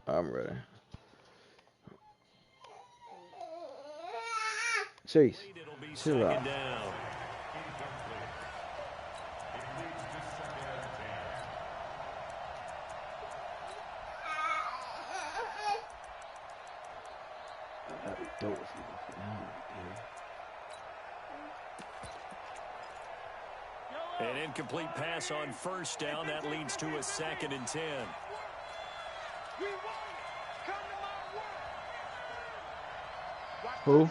I'm ready. Chase, chill out. An incomplete pass on first down. That leads to a 2nd and 10. Who?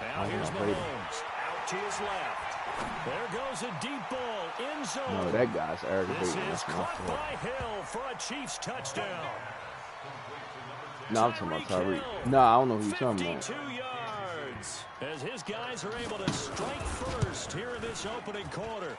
Now here's Mahomes. Out to his left. There goes a deep ball. End zone. No, that guy's aggravating. This is caught by Hill for a Chiefs touchdown. No, I'm talking about Tyreek. No, I don't know who you're talking about. 52 yards as his guys are able to strike first here in this opening quarter.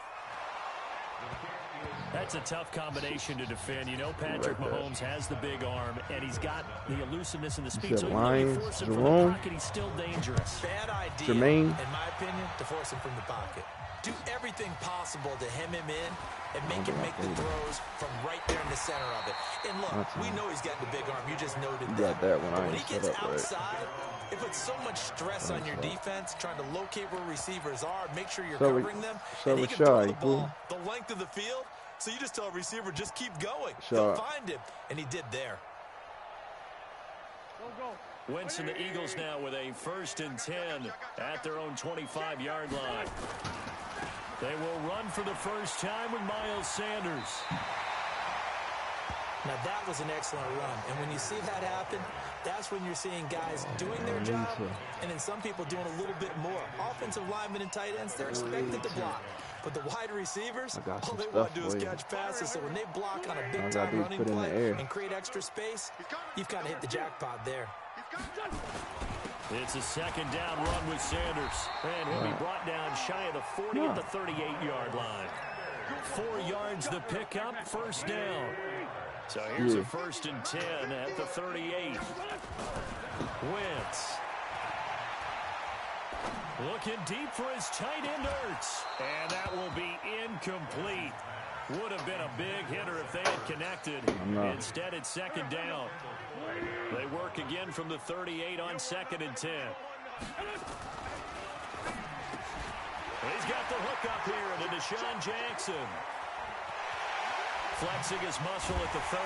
That's a tough combination to defend. You know, Patrick Mahomes has the big arm, and he's got the elusiveness and the speed. So even though you force him from the pocket, he's still dangerous. Bad idea, Jermaine, in my opinion, to force him from the pocket. Do everything possible to hem him in and make him make the throws from right there in the center of it. And look, we know he's got the big arm. You just noted that. But when he gets outside, it puts so much stress on your defense trying to locate where receivers are, make sure you're covering them, and he can throw the ball the length of the field. So you just tell a receiver, just keep going. He'll find him, and he did there. Wentz and the Eagles now with a 1st and 10 at their own 25-yard line. They will run for the first time with Miles Sanders. Now, that was an excellent run. And when you see that happen, that's when you're seeing guys doing their job and then some people doing a little bit more. Offensive linemen and tight ends, they're expected to block. But the wide receivers, all they want to do is catch passes. So when they block on a big-time running play and create extra space, you've kind of hit the jackpot there. It's a 2nd down run with Sanders. And he'll be brought down shy of the 40 at the 38-yard line. 4 yards the pickup, 1st down. So here's a 1st and 10 at the 38. Wentz. Looking deep for his tight end, Ertz. And that will be incomplete. Would have been a big hitter if they had connected. Instead, it's 2nd down. They work again from the 38 on 2nd and 10. He's got the hook up here to Deshaun Jackson. Flexing his muscle at the 30.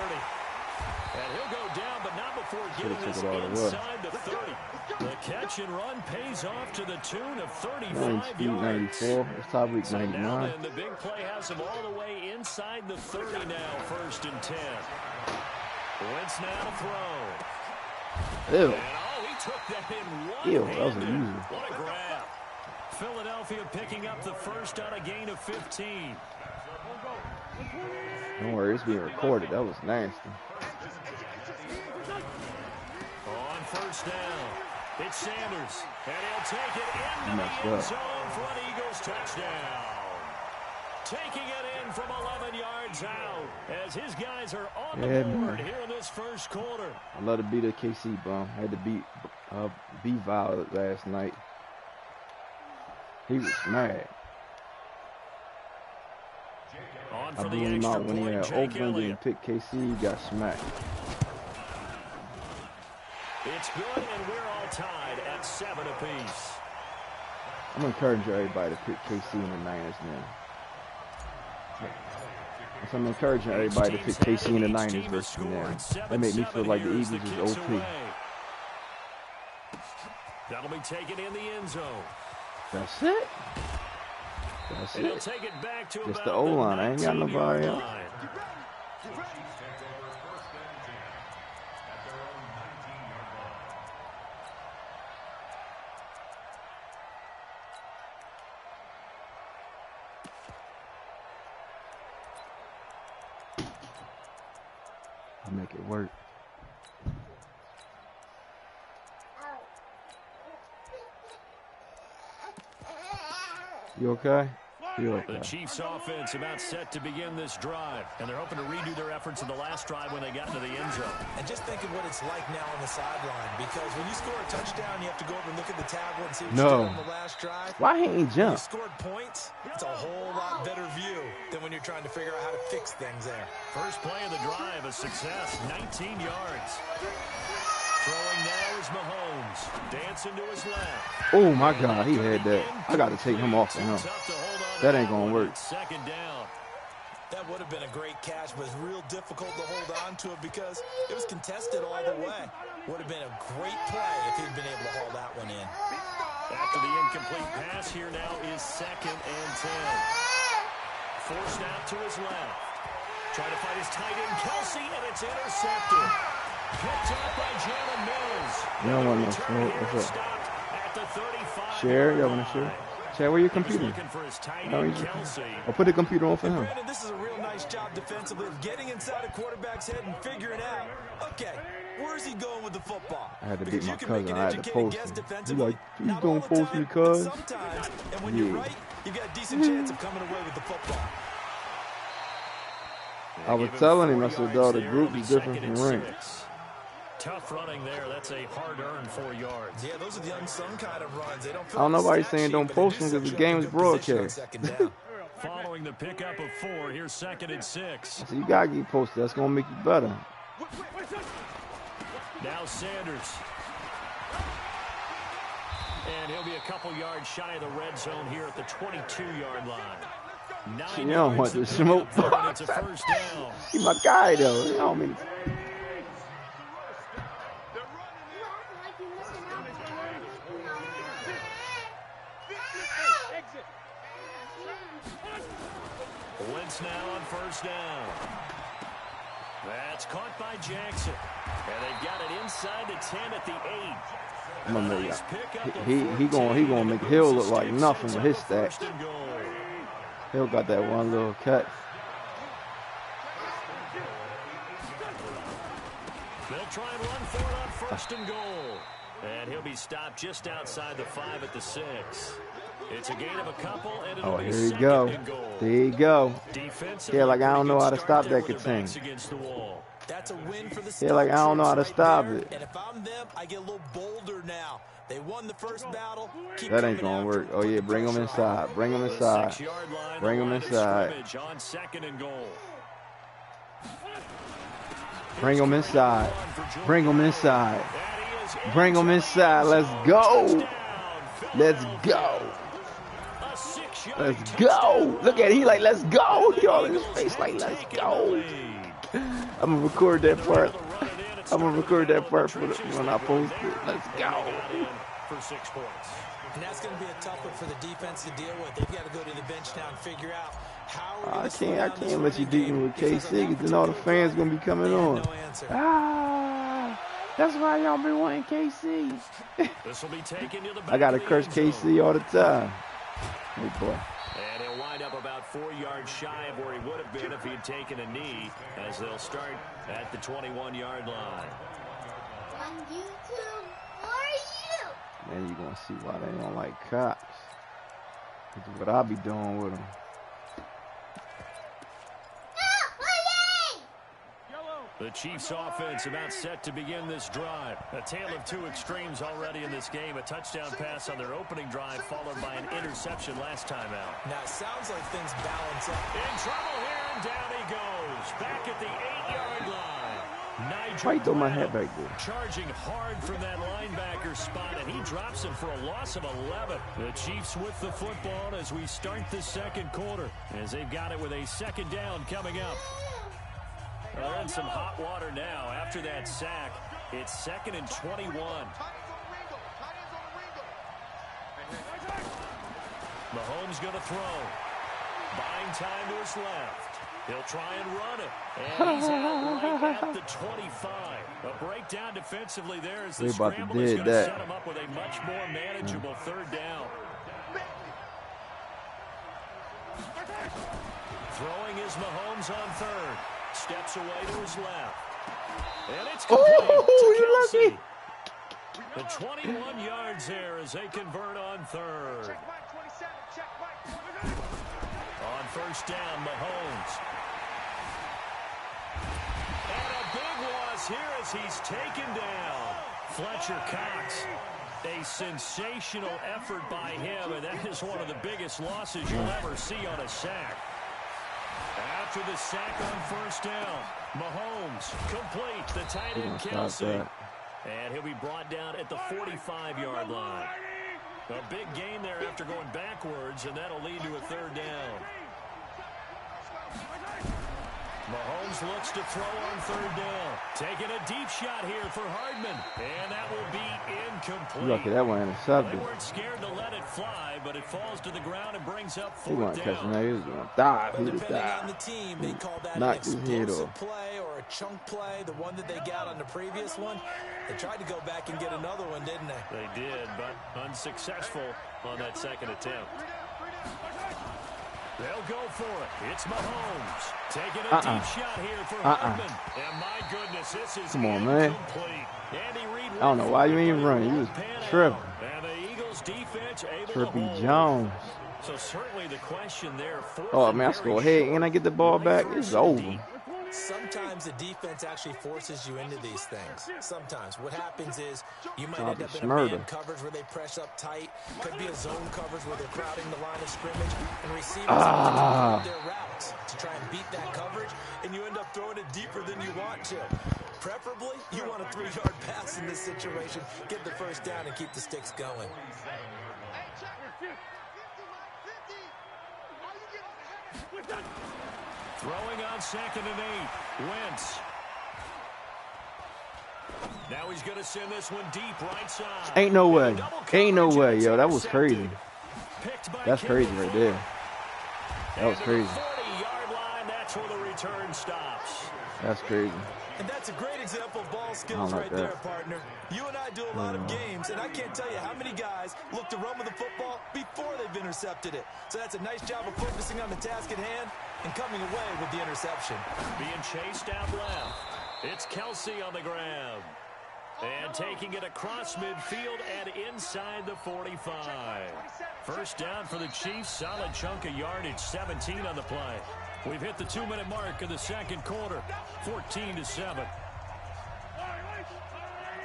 And he'll go down, but not before getting this inside the 30. The catch and run pays off to the tune of 35 yards. 94. It's Tyreek 99. Now then, the big play has him all the way inside the 30 now, 1st and 10. Wentz now to throw. Ew. And he took that in one Ew, that was unusual. What a grab. Philadelphia picking up the first on a gain of 15. Don't worry, it's being recorded. That was nasty. On 1st down, it's Sanders. And he'll take it into the end zone for an Eagles touchdown. Taking it in from 11 yards out as his guys are on the board here in this 1st quarter. I love to beat a KC bum. I had to beat B-Violet last night. He was mad. I blew him out when he had Oakland and picked KC. He got smacked. It's good, and we're all tied at 7 apiece. I'm encouraging everybody to pick KC in the Niners now. So I'm encouraging everybody to pick KC in the Niners versus now. That make me feel like the Eagles is OP. That'll be taken in the end zone. That's it. That's and it. He'll take it back to just the O-line. I ain't got nobody else. I'll make it work. You okay? The Chiefs offense about set to begin this drive, and they're hoping to redo their efforts in the last drive when they got into the end zone. And just think of what it's like now on the sideline, because when you score a touchdown, you have to go over and look at the tablet and see what you did on the last drive. Why he ain't jump? When you scored points, it's a whole lot better view than when you're trying to figure out how to fix things there. First play of the drive, a success, 19 yards. Throwing now is Mahomes. Dancing to his left. Oh, my God. He had that. I got to take him off of him. That ain't going to work. Second down. That would have been a great catch, but it's real difficult to hold on to it because it was contested all the way. Would have been a great play if he'd been able to haul that one in. After the incomplete pass, here now is 2nd and 10. Forced out to his left. Trying to find his tight end, Kelsey, and it's intercepted. Picked up by Jalen Mills. You don't want no smoke. What's up? Share? Y'all want to share? Share, where your computer? I'll put the computer on for him. Brandon, this is a real nice job defensively of getting inside a quarterback's head and figuring out, okay, where's he going with the football? I had to beat my cousin. I had to post him. He's like, please don't post me, cuz. Sometimes, and when you're right, you've got a decent chance of coming away with the football. I was telling him, I said, dog, the group is different from rank. Tough running there. That's a hard-earned 4 yards. Yeah, those are the unsung kind of runs. They don't I don't know why he's saying don't post them because the game is broadcast. Following the pickup of 4, here's 2nd and 6. So you got to get posted. That's going to make you better. Now Sanders. And he'll be a couple yards shy of the red zone here at the 22-yard line. You don't want to smoke. He's my guy, though. You know what I mean? Wentz now on first down. That's caught by Jackson. And they've got it inside the 10 at the 8. He gonna make Hill look like nothing with his stats. Hill got that one little cut. They'll try and run for it on 1st and goal. And he'll be stopped just outside the 5 at the 6. It's a gain of a couple, and it'll be here you go. There you go. Yeah, like I don't know how to stop that thing. That's a win for the yeah, like I don't know how to stop it. And if I'm them, I get a little bolder now. They won the first battle. That ain't gonna work. Oh yeah, bring them inside. Bring them inside. Bring them inside. Bring them inside. Bring them inside. Bring them inside. Let's go. Let's go. Let's go. Look at it. He like, let's go. He all in his face like, let's go. I'm going to record that part. I'm going to record that part for when I post it. Let's go. For 6 points. And that's going to be a tough one for the defense to deal with. They've got to go to the bench now and figure out how I can't let you beat me with KC because then all the fans going to be coming on. That's why y'all be wanting KC. This will be taken to the I got to curse KC all the time. Hey, boy. And he'll wind up about 4 yards shy of where he would have been if he had taken a knee, as they'll start at the 21-yard line. On YouTube for you. Then you're going to see why they don't like cops. This is what I'll be doing with them. The Chiefs offense about set to begin this drive. A tale of 2 extremes already in this game. A touchdown pass on their opening drive followed by an interception last time out. Now it sounds like things balance out. In trouble here, and down he goes. Back at the 8-yard line. Nigel Why you throw my head back there? Charging hard from that linebacker spot, and he drops him for a loss of 11. The Chiefs with the football as we start the second quarter, as they've got it with a 2nd down coming up. They're in some hot water now. After that sack, it's 2nd and 21. Mahomes going to throw. Buying time to his left. He'll try and run it. And he's out right at the 25. A breakdown defensively there as the scramble is going to set him up with a much more manageable 3rd down. Throwing is Mahomes on 3rd. Steps away to his left. And it's complete to Kelsey. The 21 yards there as they convert on 3rd. first down, Mahomes. And a big loss here as he's taken down. Fletcher Cox. A sensational effort by him, and that is one of the biggest losses you'll ever see on a sack. After the sack on first down, Mahomes complete the tight end Kelce. And he'll be brought down at the 45-yard line. A big gain there after going backwards, and that'll lead to a third down. Mahomes looks to throw on third down. Taking a deep shot here for Hardman. And that will be incomplete. Lucky that one intercepted. They weren't scared to let it fly, but it falls to the ground and brings up He fourth wasn't down. catching that. He was going to dive. He was Depending on the dive. team, they call that an Knocked his head explosive off. play or a chunk play, the one that they got on the previous one. They tried to go back and get another one, didn't they? They did, but unsuccessful on that second attempt. They'll go for it. It's Mahomes taking a deep shot here for Hardman. And my goodness, this is Come on, man. incomplete. Andy Reid I don't know why you ain't even running. You was tripping. And the Eagles defense able to Trippy hold. Jones. So certainly the question there. Oh, man, I score ahead and I get the ball back. It's over. Sometimes the defense actually forces you into these things. Sometimes. What happens is you might end up in a man coverage where they press up tight. Could be a zone coverage where they're crowding the line of scrimmage. And receivers have to their routes to try and beat that coverage. And you end up throwing it deeper than you want to. Preferably, you want a 3-yard pass in this situation. Get the first down and keep the sticks going. Throwing on 2nd and 8. Wentz. Now he's going to send this one deep right side. Ain't no way. Ain't no way, yo. That was crazy. That's crazy right there. That was crazy. 40-yard line, that's where the return stops. That's crazy. And that's a great example of ball skills right there, partner. You and I do a lot of games, and I can't tell you how many guys look to run with the football before they've intercepted it. So that's a nice job of focusing on the task at hand and coming away with the interception. Being chased out left. It's Kelce on the grab. And taking it across midfield and inside the 45. First down for the Chiefs. Solid chunk of yardage. 17 on the play. We've hit the 2-minute mark of the second quarter. 14-7.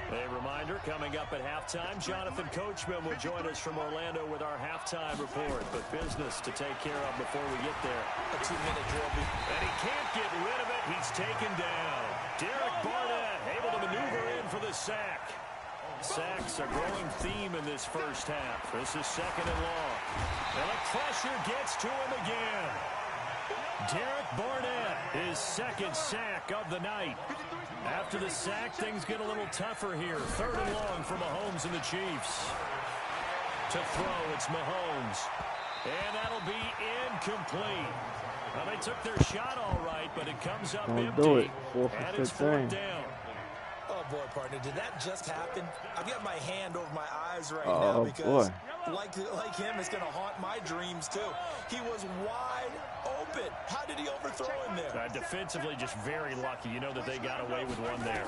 A reminder, coming up at halftime, Jonathan Coachman will join us from Orlando with our halftime report. But business to take care of before we get there. A 2-minute drill. And he can't get rid of it. He's taken down. Derek Barnett able to maneuver in for the sack. Sacks a growing theme in this first half. This is 2nd and long. And the pressure gets to him again. Derek Barnett, his 2nd sack of the night. After the sack, things get a little tougher here. 3rd and long for Mahomes and the Chiefs. To throw, it's Mahomes. And that'll be incomplete. Well, they took their shot all right, but it comes up empty. Do it. 4 and for it's 15. 4th down. Oh, boy, partner, did that just happen? I've got my hand over my eyes right now because, boy. like him, it's going to haunt my dreams, too. He was wide open. How did he overthrow him there? Defensively, just very lucky. You know that they got away with one there.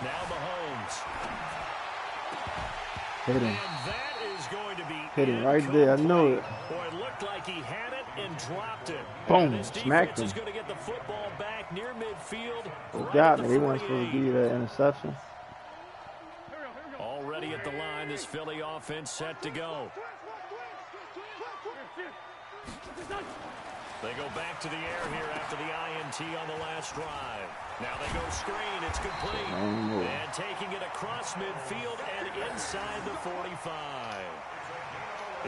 Now Mahomes. Hit him. And that is going to be Hit him right there. I knew it. Boy, it looked like he had it and dropped it. Boom. This Smacked defense him. is going to get the football back near midfield. They got me. They weren't supposed to give you that interception. Already at the line, this Philly offense set to go. They go back to the air here after the INT on the last drive. Now they go screen. It's complete. And taking it across midfield and inside the 45.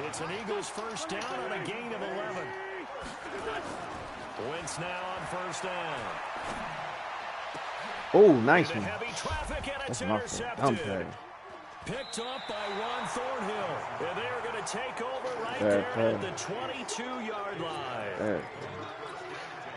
It's an Eagles first down on a gain of 11. Wentz now on first down. Oh, nice one. Heavy traffic and it's That's my fault. I'm intercepted. sorry. Picked up by Juan Thornhill. And they are going to take over right Fair there at play. the 22-yard line. There.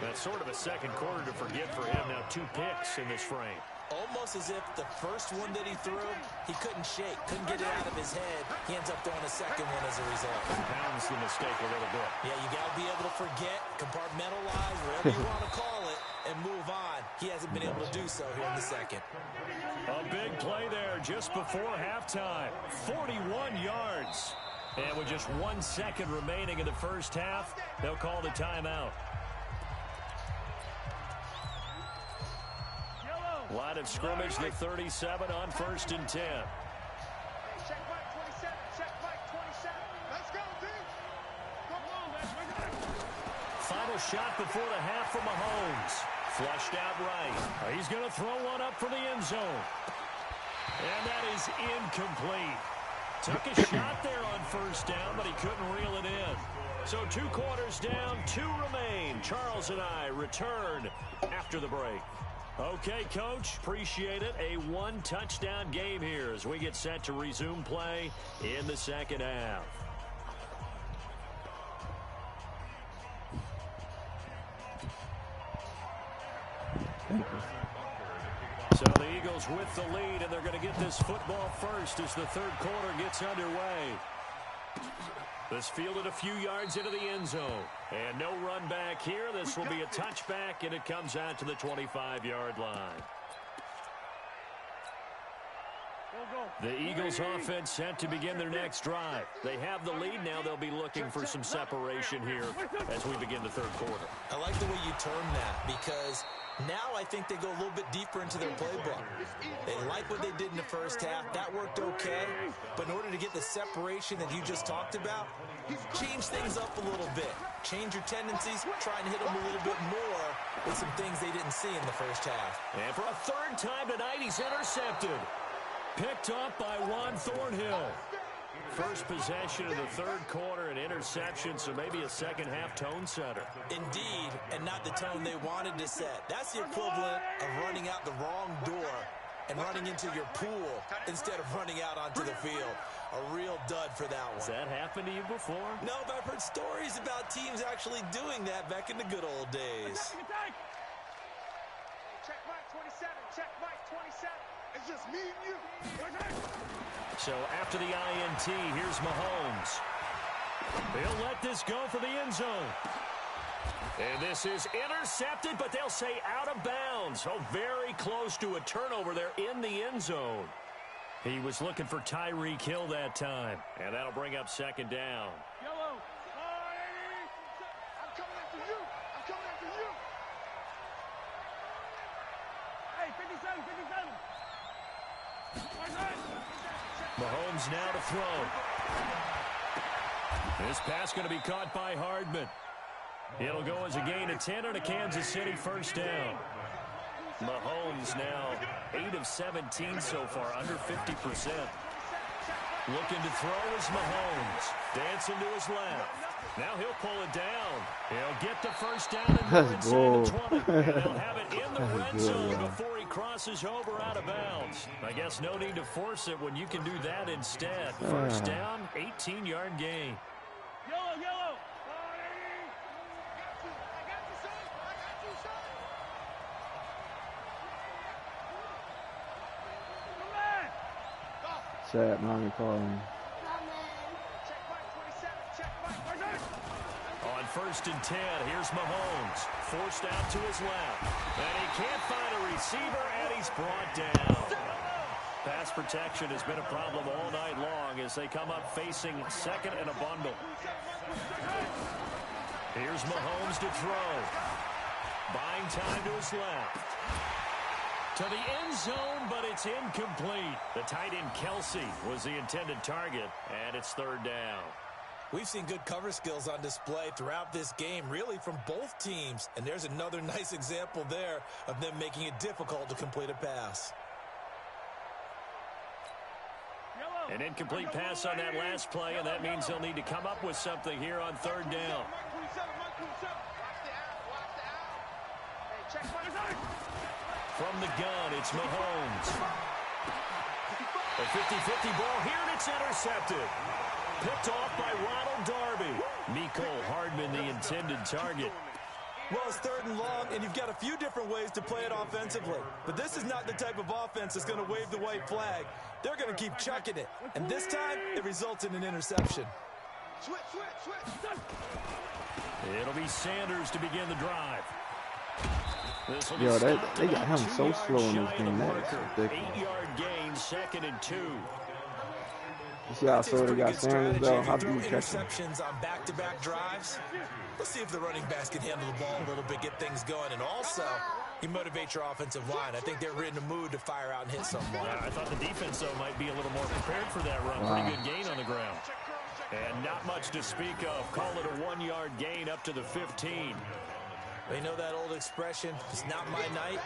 That's sort of a second quarter to forget for him. Now 2 picks in this frame. Almost as if the first one that he threw, he couldn't shake, couldn't get it out of his head. He ends up throwing a second one as a result. Pounds the mistake a little bit. Yeah, you got to be able to forget, compartmentalize, whatever you want to call it, and move on. He hasn't been able to do so here in the second. A big play there just before halftime. 41 yards. And with just 1 second remaining in the first half, they'll call the timeout. Line of scrimmage, the 37 on 1st and 10. Final shot before the half from Mahomes. Flushed out right. He's going to throw one up for the end zone. And that is incomplete. Took a shot there on 1st down, but he couldn't reel it in. So 2 quarters down, 2 remain. Charles and I return after the break. Okay, Coach, appreciate it. A 1-touchdown game here as we get set to resume play in the second half. So the Eagles with the lead, and they're going to get this football first as the 3rd quarter gets underway. This fielded a few yards into the end zone. And no run back here. This will be a touchback, and it comes out to the 25-yard line. The Eagles offense set to begin their next drive. They have the lead. Now they'll be looking for some separation here as we begin the 3rd quarter. I like the way you term that because now I think they go a little bit deeper into their playbook. They like what they did in the first half. That worked okay. But in order to get the separation that you just talked about, change things up a little bit. Change your tendencies, try and hit them a little bit more with some things they didn't see in the first half. And for a 3rd time tonight, he's intercepted. Picked up by Juan Thornhill. First possession of the 3rd quarter, an interception, so maybe a second half tone setter. Indeed, and not the tone they wanted to set. That's the equivalent of running out the wrong door and running into your pool instead of running out onto the field. A real dud for that one. Has that happened to you before? No, but I've heard stories about teams actually doing that back in the good old days. Check Mike 27, check Mike 27. It's just me and you. So after the INT, here's Mahomes. They'll let this go for the end zone. And this is intercepted, but they'll say out of bounds. Oh, very close to a turnover there in the end zone. He was looking for Tyreek Hill that time. And that'll bring up 2nd down. Yellow. I'm coming after you. I'm coming after you. Hey, 57, 57. Mahomes now to throw. This pass going to be caught by Hardman. It'll go as a gain of 10 on a Kansas City 1st down. Mahomes now 8 of 17 so far, under 50%. Looking to throw is Mahomes. Dancing to his left. Now he'll pull it down. He'll get the 1st down and more inside the 20. And they'll have it in the red zone before he crosses over out of bounds. I guess no need to force it when you can do that instead. 1st down, 18-yard gain. Yellow, yellow. Sad, mommy calling. On 1st and 10, here's Mahomes. Forced out to his left. And he can't find a receiver, and he's brought down. Pass protection has been a problem all night long as they come up facing 2nd and a bundle. Here's Mahomes to throw. Buying time to his left. To the end zone, but it's incomplete. The tight end Kelsey was the intended target, and it's 3rd down. We've seen good cover skills on display throughout this game, really from both teams. And there's another nice example there of them making it difficult to complete a pass. An incomplete pass on that last play, and that means they'll need to come up with something here on 3rd down. From the gun, it's Mahomes. A 50-50 ball here, and it's intercepted. Picked off by Ronald Darby. Mecole Hardman, the intended target. Well, it's 3rd and long, and you've got a few different ways to play it offensively. But this is not the type of offense that's going to wave the white flag. They're going to keep chucking it. And this time, it results in an interception. It'll be Sanders to begin the drive. Yo, they got him so slow in this game. That's ridiculous. 8-yard gain, 2nd and 2. You see how Soda got Sanders, though? How do you catch him? Interceptions on back-to-back drives. Let's see if the running backs can handle the ball a little bit, get things going, and also you motivate your offensive line. I think they're in the mood to fire out and hit someone. I thought the defense, though, might be a little more prepared for that run. Wow. Pretty good gain on the ground. And not much to speak of. Call it a 1-yard gain up to the 15. They know that old expression, it's not my night.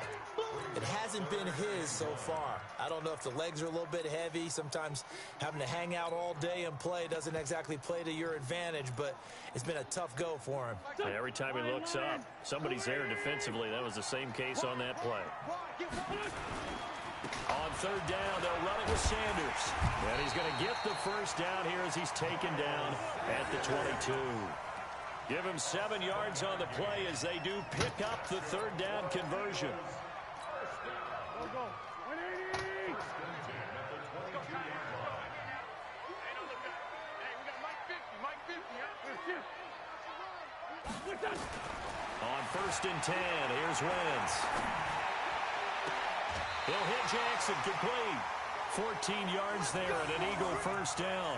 It hasn't been his so far. I don't know if the legs are a little bit heavy. Sometimes having to hang out all day and play doesn't exactly play to your advantage, but it's been a tough go for him. And every time he looks up, somebody's there defensively. That was the same case on that play. On third down, they'll run it with Sanders. And he's going to get the first down here as he's taken down at the 22. Give him 7 yards on the play as they do pick up the third down conversion. On first and 10, here's Wentz. He'll hit Jackson, complete. 14 yards there and an Eagle first down.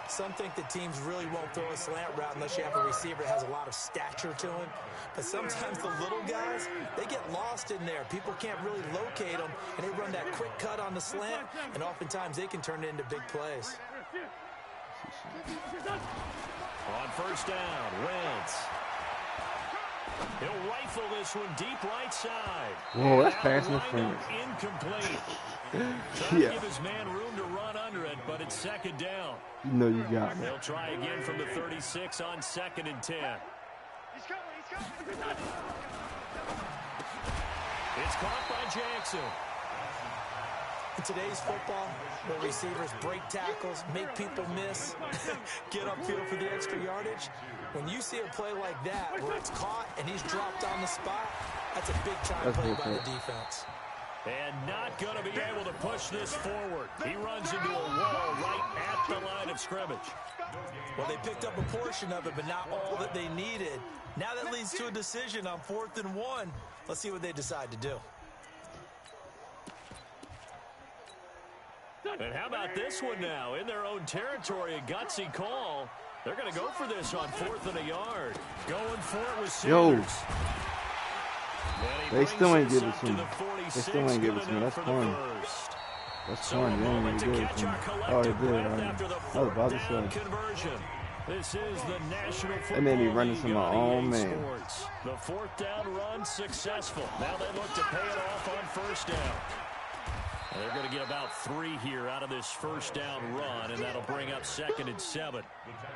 Some think that teams really won't throw a slant route unless you have a receiver that has a lot of stature to him. But sometimes the little guys, they get lost in there. People can't really locate them, and they run that quick cut on the slant, and oftentimes they can turn it into big plays. On first down, Wentz. He'll rifle this one deep right side. Whoa, that's pass interference. Incomplete. Trying to give his man room to run under it, but it's second down. You know you got me. They'll try again from the 36 on second and 10. He's coming. It's caught by Jackson. In today's football, where receivers break tackles, make people miss, get upfield for the extra yardage, when you see a play like that where it's caught and he's dropped on the spot, that's a big-time play by the defense. And not going to be able to push this forward. He runs into a wall right at the line of scrimmage. Well, they picked up a portion of it, but not all that they needed. Now that leads to a decision on 4th and 1. Let's see what they decide to do. And how about this one now? In their own territory, a gutsy call. They're going to go for this on 4th and a yard. Going for it with Sanders. They still ain't give it to me. They still ain't give it to me. That's fun. That's fun. They ain't even give it to me. Oh, they did. I was about to say. This is the National Football They made me run into my own man. Sports. The 4th down run successful. Now they look to pay it off on first down. They're going to get about 3 here out of this first down run, and that'll bring up 2nd and 7.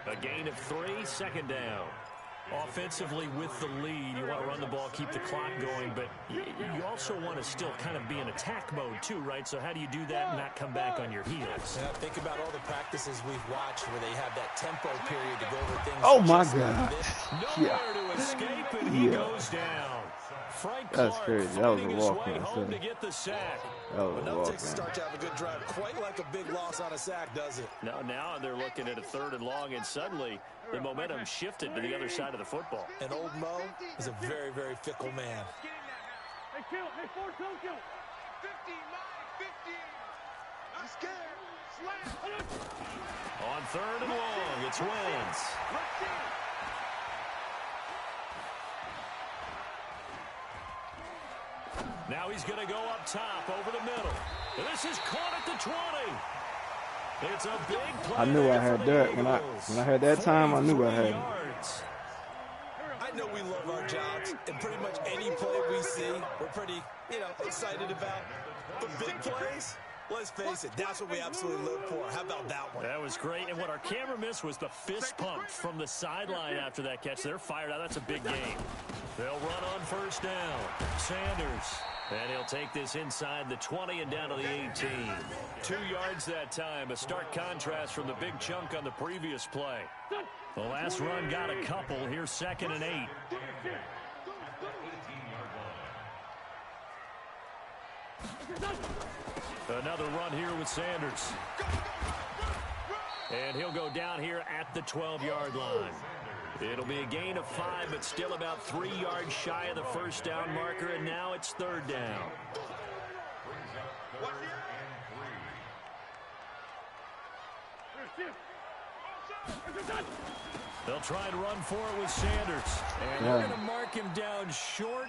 A gain of 3, second down. Offensively with the lead, you want to run the ball, keep the clock going, but you also want to still kind of be in attack mode too, right? So how do you do that and not come back on your heels? Yeah, think about all the practices we've watched where they have that tempo period to go over things. Oh, my God. Nowhere to escape, and he goes down. Frank Clark That's crazy. That was a finding walk, his way man. home to get the sack. That was a Enough walk, takes a start to have a good drive. Quite like a big loss on a sack, does it? Now they're looking at a 3rd and long, and suddenly the momentum shifted to the other side of the football. And old Mo is a very, very fickle man. Hey, kill. Hey, 4, kill. 15, 9, 15. I'm scared. Slam. On 3rd and long, it's Wentz. Now he's going to go up top over the middle. This is caught at the 20. It's a big play. I knew I had that. When I had that time, I knew I had it. I know we love our jobs, and pretty much any play we see, we're pretty, excited about. But big plays, let's face it, that's what we absolutely live for. How about that one? That was great, and what our camera missed was the fist pump from the sideline after that catch. They're fired out. That's a big game. They'll run on first down. Sanders. And he'll take this inside the 20 and down to the 18. 2 yards that time. A stark contrast from the big chunk on the previous play. The last run got a couple. Here's 2nd and 8. Another run here with Sanders. And he'll go down here at the 12-yard line. It'll be a gain of 5, but still about 3 yards shy of the first down marker, and now it's 3rd down. They'll try and run for it with Sanders. And they're going to mark him down short,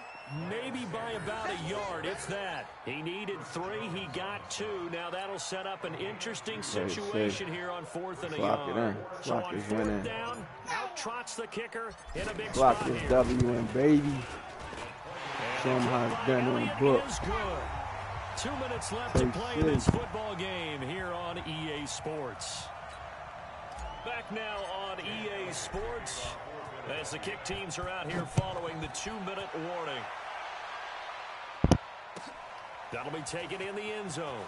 maybe by about a yard, if that. He needed 3. He got 2. Now that'll set up an interesting situation here on 4th and a yard. So on 4th down, out trots the kicker in a big spot here. Clock is W and baby. Show him how it's done on the book. 2 minutes left to play in this football game here on EA Sports. Back now on EA Sports as the kick teams are out here following the 2-minute warning. That'll be taken in the end zone.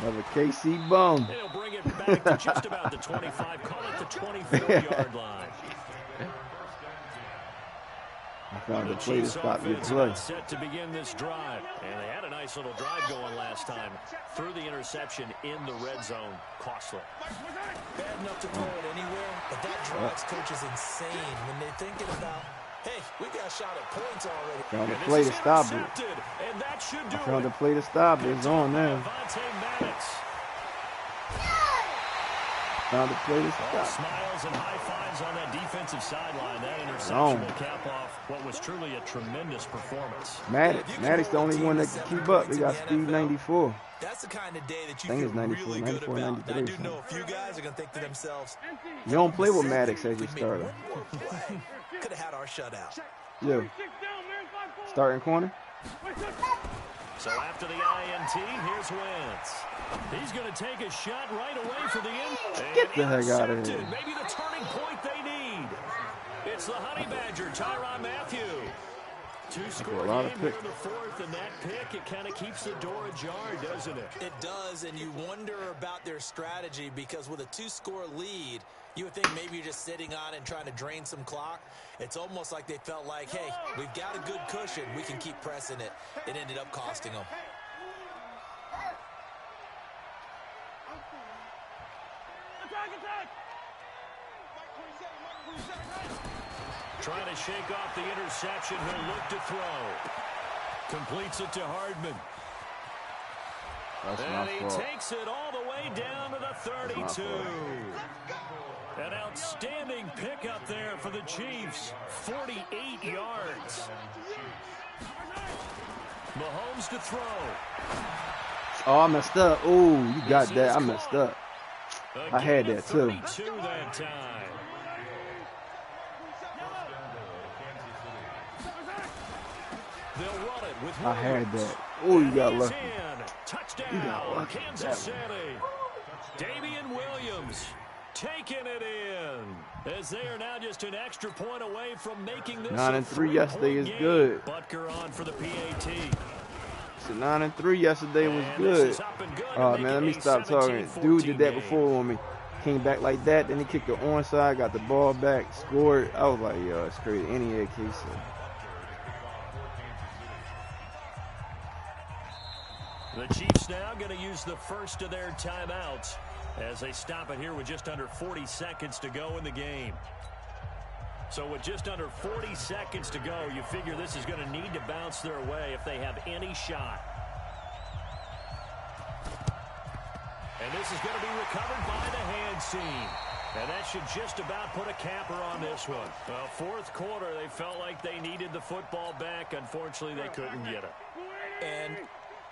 Another KC bum. They'll bring it back to just about the 25, call it the 24-yard line. I found a play to stop your play. Set to begin this drive, and they had a nice little drive going last time. Threw the interception in the red zone, costly. Bad enough to throw it anywhere, but that drives coaches insane when they're thinking about, hey, we got shot at points already. Found a play to stop it. And that should do Found a play to stop it. It's on there. Found a play to stop. Smiles and high fives on that defensive sideline. That interception will cap off what was truly a tremendous performance. Maddox the only one that can keep up. He got speed 94. That's the kind of day that you I think feel it's 94, really 94, good about. 93. I do know a few guys are going to think to themselves, You don't play with Maddox as your starter. could have had our shutout. Yeah. Starting corner. So after the INT, here's Wentz. He's going to take a shot right away for the end. Get the heck out of here. Maybe the turning point they need. It's the Honey Badger, Tyrann Mathieu. 2-score game here in the 4th, and that pick, it kind of keeps the door ajar, doesn't it? It does, and you wonder about their strategy because with a 2-score lead, you would think maybe you're just sitting on it and trying to drain some clock. It's almost like they felt like, hey, we've got a good cushion. We can keep pressing it. It ended up costing them. Trying to shake off the interception. He'll look to throw. Completes it to Hardman. And he takes it all the way down to the 32. An outstanding pickup there for the Chiefs. 48 yards. Mahomes to throw. Oh, I messed up. Oh, you got that. I messed up. I had that too. That time. They'll run it with I had that. Oh, you got lucky. Touchdown, You got lucky. Kansas City. Damian Williams taking it in as they are now just an extra point away from making this 9-3 yesterday is good. Butker on for the PAT. So 9-3 yesterday was good. Oh man, let me stop talking. Dude did that before on me. Came back like that, then he kicked the onside, got the ball back, scored. I was like, yo, it's crazy. Any head case. The Chiefs now going to use the first of their timeouts as they stop it here with just under 40 seconds to go in the game. So with just under 40 seconds to go, you figure this is going to need to bounce their way if they have any shot. And this is going to be recovered by the hand seam. And that should just about put a capper on this one. Fourth quarter, they felt like they needed the football back. Unfortunately, they couldn't get it. And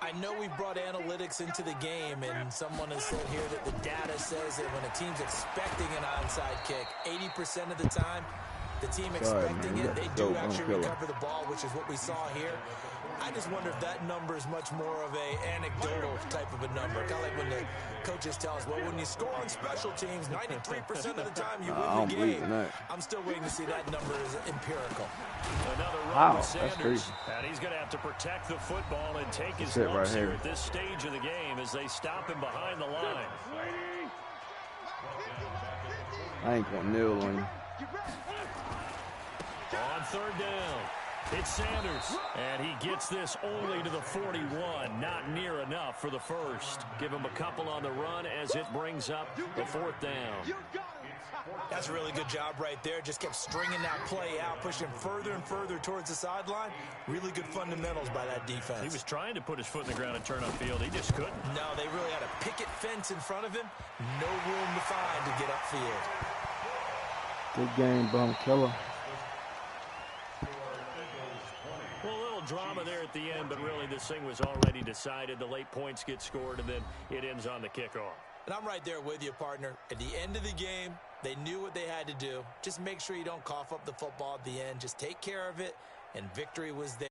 I know we brought analytics into the game, and someone has said here that the data says that when a team's expecting an onside kick, 80% of the time, the team expecting it, they do actually recover the ball, which is what we saw here. I just wonder if that number is much more of a anecdotal type of a number. Kind of like when the coaches tell us, well, when you score on special teams, 93% of the time you win the game. I'm still waiting to see that number is empirical. Another run with Sanders, and he's going to have to protect the football and take his lumps here at this stage of the game as they stop him behind the line. I ain't going to kneel on you. On third down, it's Sanders, and he gets this only to the 41. Not near enough for the first. Give him a couple on the run as it brings up the fourth down. That's a really good job right there. Just kept stringing that play out, pushing further and further towards the sideline. Really good fundamentals by that defense. He was trying to put his foot in the ground and turn on field. He just couldn't. No, they really had a picket fence in front of him. No room to find to get upfield. Good game, Bum Killer. Well, a little drama there at the end, but really this thing was already decided. The late points get scored, and then it ends on the kickoff. And I'm right there with you, partner. At the end of the game, they knew what they had to do. Just make sure you don't cough up the football at the end. Just take care of it, and victory was there.